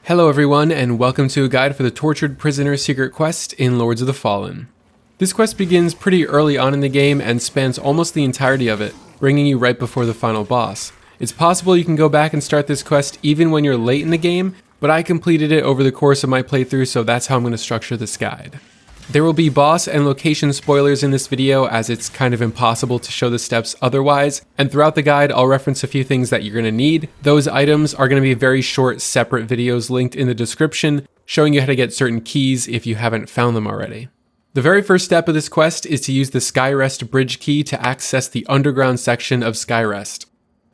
Hello everyone, and welcome to a guide for the Tortured Prisoner secret quest in Lords of the Fallen. This quest begins pretty early on in the game and spans almost the entirety of it, bringing you right before the final boss. It's possible you can go back and start this quest even when you're late in the game, but I completed it over the course of my playthrough, so that's how I'm going to structure this guide. There will be boss and location spoilers in this video, as it's kind of impossible to show the steps otherwise, and throughout the guide I'll reference a few things that you're going to need. Those items are going to be very short separate videos linked in the description, showing you how to get certain keys if you haven't found them already. The very first step of this quest is to use the Skyrest bridge key to access the underground section of Skyrest.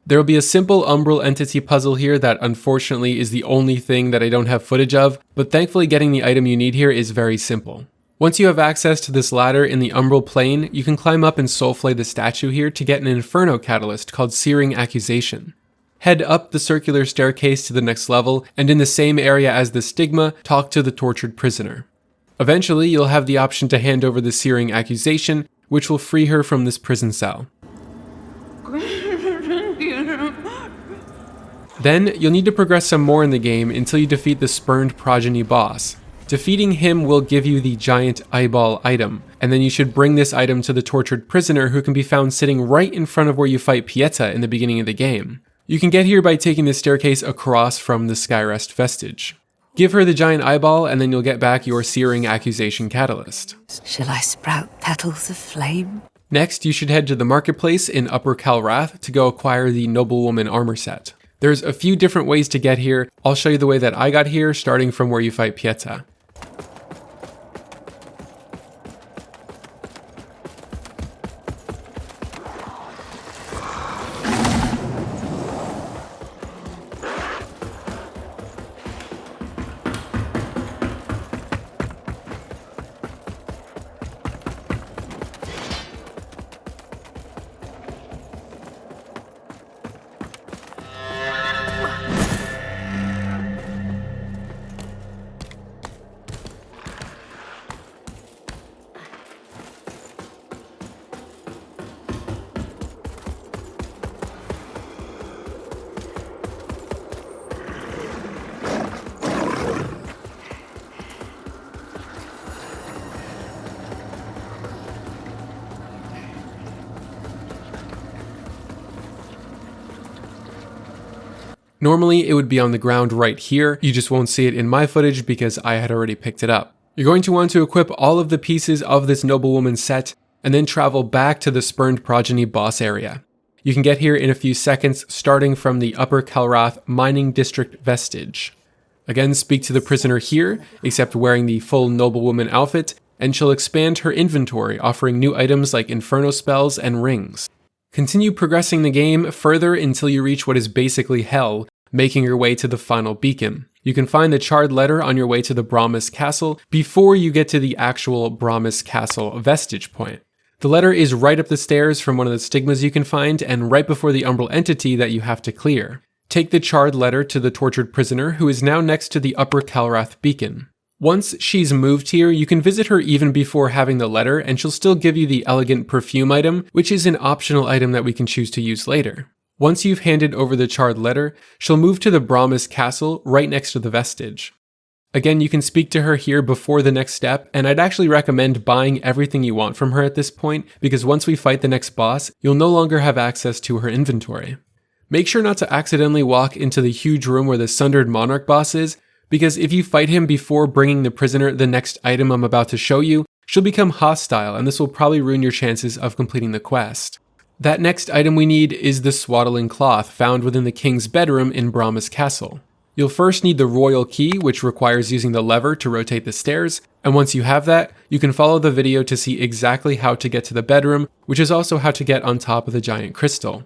There will be a simple umbral entity puzzle here that unfortunately is the only thing that I don't have footage of, but thankfully getting the item you need here is very simple. Once you have access to this ladder in the umbral plane, you can climb up and soulflay the statue here to get an inferno catalyst called Searing Accusation. Head up the circular staircase to the next level, and in the same area as the stigma, talk to the tortured prisoner. Eventually, you'll have the option to hand over the Searing Accusation, which will free her from this prison cell. Then, you'll need to progress some more in the game until you defeat the Spurned Progeny boss. Defeating him will give you the giant eyeball item, and then you should bring this item to the tortured prisoner, who can be found sitting right in front of where you fight 𝐸𝐸𝐻 in the beginning of the game. You can get here by taking the staircase across from the Skyrest vestige. Give her the giant eyeball, and then you'll get back your Searing Accusation catalyst. Shall I sprout petals of flame? Next, you should head to the marketplace in Upper 𝐶𝐸𝐿 to go acquire the Noblewoman armor set. There's a few different ways to get here. I'll show you the way that I got here, starting from where you fight 𝐸𝐸𝐻. Normally, it would be on the ground right here. You just won't see it in my footage because I had already picked it up. You're going to want to equip all of the pieces of this Noblewoman set and then travel back to the Spurned Progeny boss area. You can get here in a few seconds, starting from the Upper 𝐶𝐸𝐿 mining district vestige. Again, speak to the prisoner here, except wearing the full Noblewoman outfit, and she'll expand her inventory, offering new items like inferno spells and rings. Continue progressing the game further until you reach what is basically hell, making your way to the final beacon. You can find the Charred Letter on your way to the Bramis Castle before you get to the actual Bramis Castle vestige point. The letter is right up the stairs from one of the stigmas you can find, and right before the umbral entity that you have to clear. Take the Charred Letter to the tortured prisoner, who is now next to the Upper 𝐶𝐸𝐿 beacon. Once she's moved here, you can visit her even before having the letter, and she'll still give you the elegant perfume item, which is an optional item that we can choose to use later. Once you've handed over the Charred Letter, she'll move to the Bramis Castle right next to the vestige. Again, you can speak to her here before the next step, and I'd actually recommend buying everything you want from her at this point, because once we fight the next boss, you'll no longer have access to her inventory. Make sure not to accidentally walk into the huge room where the Sundered Monarch boss is, because if you fight him before bringing the prisoner the next item I'm about to show you, she'll become hostile, and this will probably ruin your chances of completing the quest. That next item we need is the Swaddling cloth found within the king's bedroom in Bramis Castle. You'll first need the royal key, which requires using the lever to rotate the stairs, and once you have that, you can follow the video to see exactly how to get to the bedroom, which is also how to get on top of the giant crystal.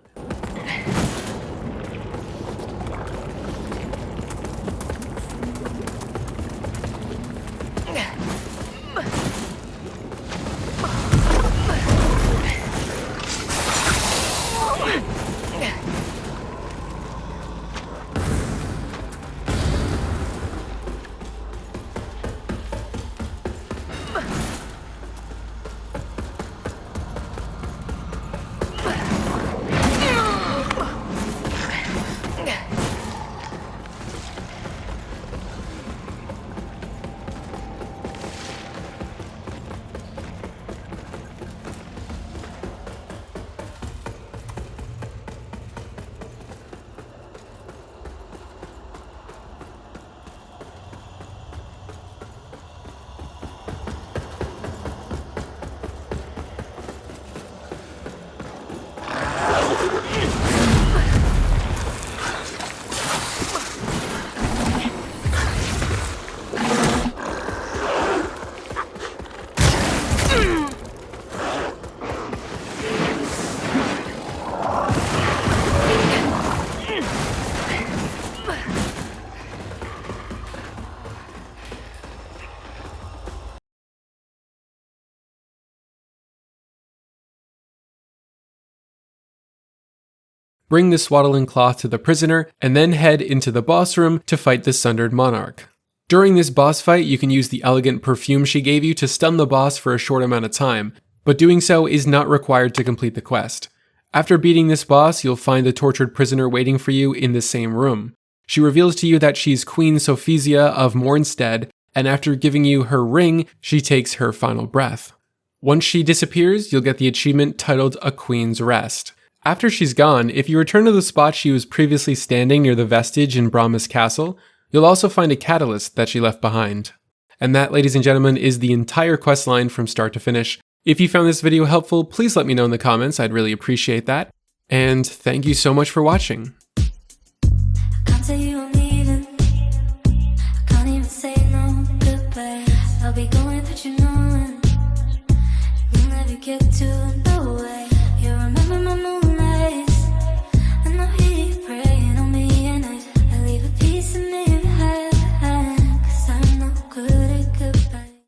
bring the swaddling cloth to the prisoner, and then head into the boss room to fight the Sundered Monarch. During this boss fight, you can use the elegant perfume she gave you to stun the boss for a short amount of time, but doing so is not required to complete the quest. After beating this boss, you'll find the tortured prisoner waiting for you in the same room. She reveals to you that she's Queen 𝐍𝐞𝐵𝐐𝐵 of Mournstead, and after giving you her ring, she takes her final breath. Once she disappears, you'll get the achievement titled A Queen's Rest. After she's gone, if you return to the spot she was previously standing near the vestige in Bramis Castle, you'll also find a catalyst that she left behind. And that, ladies and gentlemen, is the entire questline from start to finish. If you found this video helpful, please let me know in the comments, I'd really appreciate that. And thank you so much for watching. Can't tell you I'm leaving. I can't even say no goodbye. I'll be going, but you know, we'll never get to